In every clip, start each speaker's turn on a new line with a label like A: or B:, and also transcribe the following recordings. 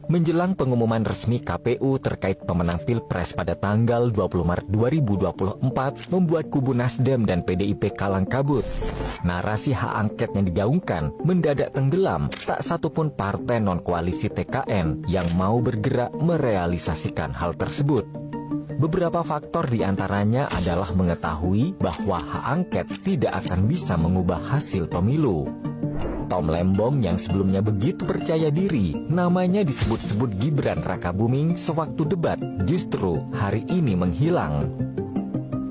A: Menjelang pengumuman resmi KPU terkait pemenang Pilpres pada tanggal 20 Maret 2024 membuat kubu Nasdem dan PDIP kalang kabut. Narasi hak angket yang digaungkan mendadak tenggelam, tak satupun partai non-koalisi TKN yang mau bergerak merealisasikan hal tersebut. Beberapa faktor diantaranya adalah mengetahui bahwa hak angket tidak akan bisa mengubah hasil pemilu. Tom Lembong yang sebelumnya begitu percaya diri, namanya disebut-sebut Gibran Rakabuming sewaktu debat, justru hari ini menghilang.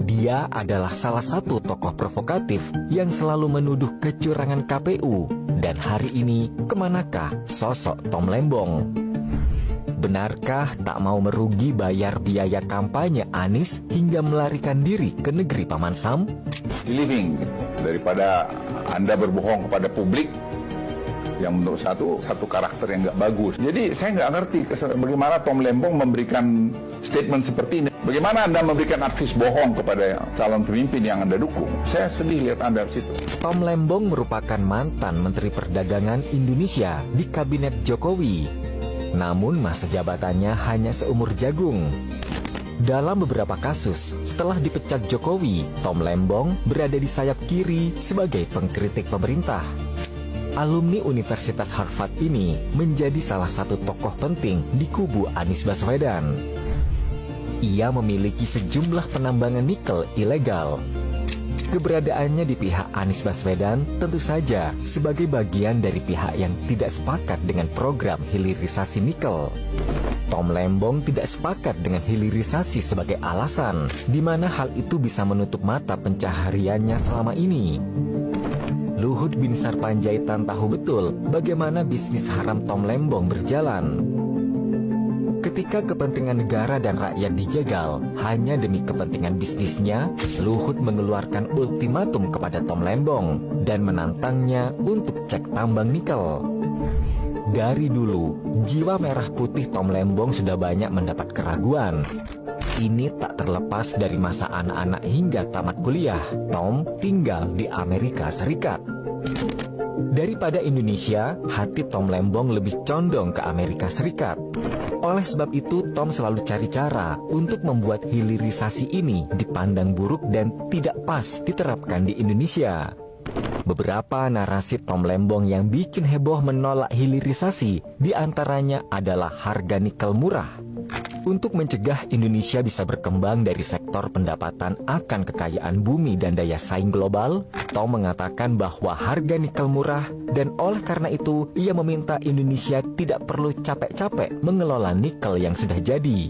A: Dia adalah salah satu tokoh provokatif yang selalu menuduh kecurangan KPU. Dan hari ini, kemanakah sosok Tom Lembong? Benarkah tak mau merugi bayar biaya kampanye Anies hingga melarikan diri ke negeri Paman Sam?
B: Living daripada Anda berbohong kepada publik yang menurut satu karakter yang nggak bagus. Jadi saya nggak ngerti bagaimana Tom Lembong memberikan statement seperti ini. Bagaimana Anda memberikan advis bohong kepada calon pemimpin yang Anda dukung? Saya sedih lihat Anda di situ.
A: Tom Lembong merupakan mantan Menteri Perdagangan Indonesia di Kabinet Jokowi. Namun masa jabatannya hanya seumur jagung. Dalam beberapa kasus, setelah dipecat Jokowi, Tom Lembong berada di sayap kiri sebagai pengkritik pemerintah. Alumni Universitas Harvard ini menjadi salah satu tokoh penting di kubu Anies Baswedan. Ia memiliki sejumlah penambangan nikel ilegal. Keberadaannya di pihak Anies Baswedan tentu saja sebagai bagian dari pihak yang tidak sepakat dengan program hilirisasi nikel. Tom Lembong tidak sepakat dengan hilirisasi sebagai alasan, di mana hal itu bisa menutup mata pencahariannya selama ini. Luhut Binsar Panjaitan tahu betul bagaimana bisnis haram Tom Lembong berjalan. Ketika kepentingan negara dan rakyat dijegal hanya demi kepentingan bisnisnya, Luhut mengeluarkan ultimatum kepada Tom Lembong dan menantangnya untuk cek tambang nikel. Dari dulu, jiwa merah putih Tom Lembong sudah banyak mendapat keraguan. Ini tak terlepas dari masa anak-anak hingga tamat kuliah, Tom tinggal di Amerika Serikat. Daripada Indonesia, hati Tom Lembong lebih condong ke Amerika Serikat. Oleh sebab itu, Tom selalu cari cara untuk membuat hilirisasi ini dipandang buruk dan tidak pas diterapkan di Indonesia. Beberapa narasi Tom Lembong yang bikin heboh menolak hilirisasi diantaranya adalah harga nikel murah. Untuk mencegah Indonesia bisa berkembang dari sektor pendapatan akan kekayaan bumi dan daya saing global, Tom mengatakan bahwa harga nikel murah dan oleh karena itu ia meminta Indonesia tidak perlu capek-capek mengelola nikel yang sudah jadi.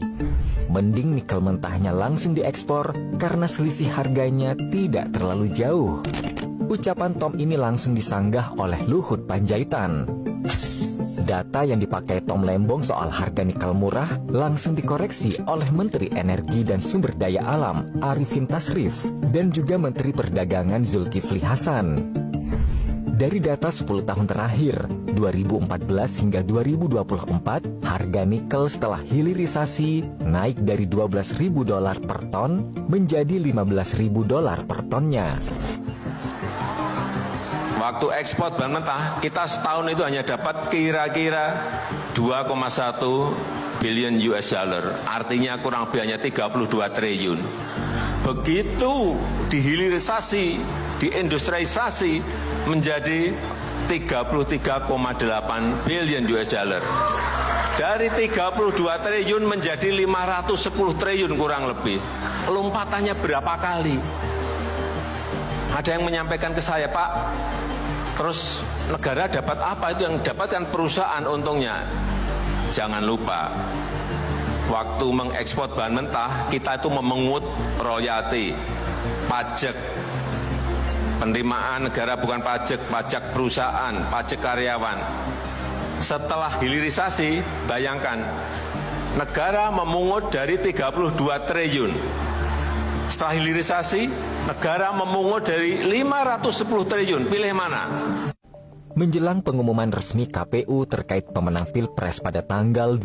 A: Mending nikel mentahnya langsung diekspor karena selisih harganya tidak terlalu jauh. Ucapan Tom ini langsung disanggah oleh Luhut Panjaitan. Data yang dipakai Tom Lembong soal harga nikel murah langsung dikoreksi oleh Menteri Energi dan Sumber Daya Alam Arifin Tasrif dan juga Menteri Perdagangan Zulkifli Hasan. Dari data 10 tahun terakhir, 2014 hingga 2024, harga nikel setelah hilirisasi naik dari $12.000 per ton menjadi $15.000 per tonnya.
C: Waktu ekspor bahan mentah, kita setahun itu hanya dapat kira-kira 2,1 billion US dollar. Artinya kurang lebih hanya 32 triliun. Begitu dihilirisasi, diindustrialisasi menjadi 33,8 billion US dollar. Dari 32 triliun menjadi 510 triliun kurang lebih. Lompatannya berapa kali? Ada yang menyampaikan ke saya, Pak, terus negara dapat apa? Itu yang dapatkan perusahaan untungnya. Jangan lupa, waktu mengekspor bahan mentah, kita itu memungut royalti, pajak, penerimaan negara bukan pajak, pajak perusahaan, pajak karyawan. Setelah hilirisasi, bayangkan, negara memungut dari 32 triliun. Setelah hilirisasi, negara memungut dari 510 triliun. Pilih mana?
A: Menjelang pengumuman resmi KPU terkait pemenang Pilpres pada tanggal